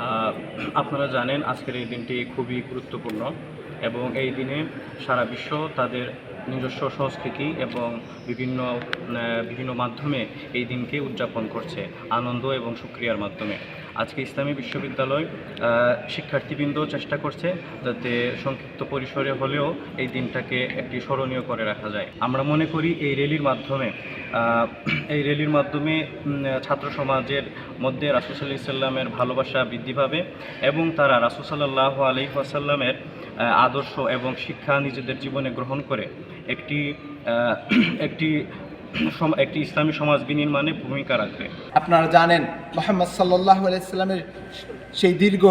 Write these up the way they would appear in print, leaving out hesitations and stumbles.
আহ, আপনারা জানেন আজকের এই দিনটি খুবই গুরুত্বপূর্ণ এবং এই দিনে সারা বিশ্ব তাদের নিজস্ব সংস্কৃতি এবং বিভিন্ন মাধ্যমে এই দিনকে উদযাপন করছে আনন্দ এবং সুক্রিয়ার মাধ্যমে। আজকে ইসলামী বিশ্ববিদ্যালয় শিক্ষার্থীবৃন্দ চেষ্টা করছে যাতে সংক্ষিপ্ত পরিসরে হলেও এই দিনটাকে একটি স্মরণীয় করে রাখা যায়। আমরা মনে করি এই র্যালির মাধ্যমে ছাত্র সমাজের মধ্যে রাসূল সাল্লাল্লাহু আলাইহি ওয়াসাল্লামের ভালোবাসা বৃদ্ধি পাবে এবং তারা রাসূল সাল্লাল্লাহু আলাইহি ওয়াসাল্লামের আদর্শ এবং শিক্ষা নিজেদের জীবনে গ্রহণ করে একটি ইসলামী সমাজ বিনির্মাণে ভূমিকা রাখবে। আপনারা জানেন মুহাম্মদ সাল্লাল্লাহু আলাইহি সাল্লামের সেই দীর্ঘ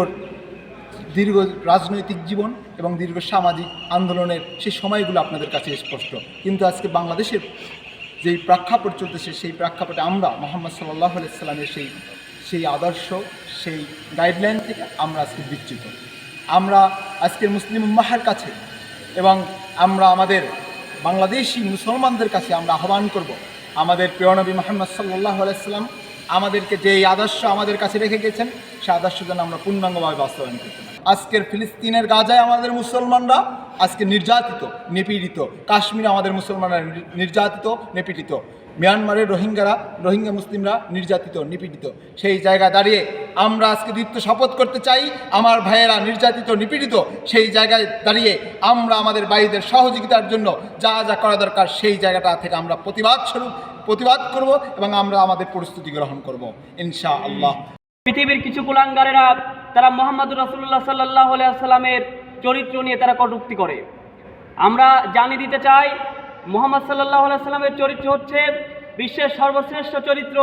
রাজনৈতিক জীবন এবং দীর্ঘ সামাজিক আন্দোলনের সেই সময়গুলো আপনাদের কাছে স্পষ্ট, কিন্তু আজকে বাংলাদেশের যেই প্রেক্ষাপট চলতেছে সেই প্রেক্ষাপটে আমরা মুহাম্মদ সাল্লাল্লাহু আলাইহি সাল্লামের সেই আদর্শ, সেই গাইডলাইন থেকে আমরা আজকে বিচ্যুত। আমরা আজকের মুসলিম উম্মাহের কাছে এবং আমরা আমাদের বাংলাদেশি মুসলমানদের কাছে আমরা আহ্বান করব, আমাদের প্রিয় নবী মুহাম্মদ সাল্লাল্লাহু আলাইহি সাল্লাম আমাদেরকে যেই আদর্শ আমাদের কাছে রেখে গেছেন সেই আদর্শ যেন আমরা পূর্ণাঙ্গভাবে বাস্তবায়ন করতে পারি। আজকের ফিলিস্তিনের গাজায় আমাদের মুসলমানরা আজকে নির্যাতিত, নিপীড়িত। কাশ্মীরে আমাদের মুসলমানরা নির্যাতিত, নিপীড়িত। মিয়ানমারের রোহিঙ্গা মুসলিমরা নির্যাতিত, নিপীড়িত। সেই জায়গায় দাঁড়িয়ে আমরা আজকে দীপ্ত শপথ করতে চাই, আমার ভাইয়েরা নির্যাতিত, নিপীড়িত, সেই জায়গায় দাঁড়িয়ে আমরা আমাদের ভাইদের সহযোগিতার জন্য যা যা করা দরকার সেই জায়গাটা থেকে আমরা প্রতিবাদ করব এবং আমরা আমাদের প্রস্তুতি গ্রহণ করব ইনশাআল্লাহ। পৃথিবীর কিছু কুলাঙ্গারেরা তারা মুহাম্মদুর রাসূলুল্লাহ সাল্লাল্লাহু আলাইহি ওয়াসাল্লামের চরিত্র নিয়ে তারা কটূক্তি করে। আমরা জানিয়ে দিতে চাই মুহাম্মদ সাল্লাল্লাহু আলাইহি ওয়াসাল্লামের চরিত্র হচ্ছে বিশ্বের সর্বশ্রেষ্ঠ চরিত্র।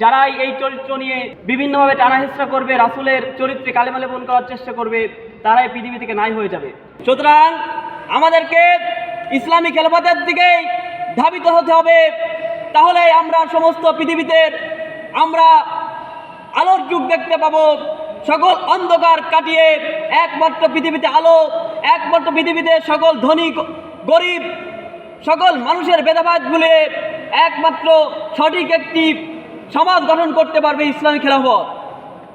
যারাই এই চরিত্র নিয়ে বিভিন্নভাবে টানাহেঁচড়া করবে, রাসূলের চরিত্রে কালেমা লেপন করার চেষ্টা করবে, তারাই পৃথিবী থেকে নাই হয়ে যাবে। সুতরাং আমাদেরকে ইসলামী খেলাফতের দিকেই ধাবিত হতে হবে, তাহলে আমরা সমস্ত পৃথিবীতে আমরা আলোর যুগ দেখতে পাবো। সকল অন্ধকার কাটিয়ে একমাত্র পৃথিবীতে আলো, একমাত্র পৃথিবীতে সকল ধনী গরিব সকল মানুষের ভেদাভেদ ভুলে একমাত্র সঠিক একটি সমাজ গঠন করতে পারবে ইসলামী খেলাফত।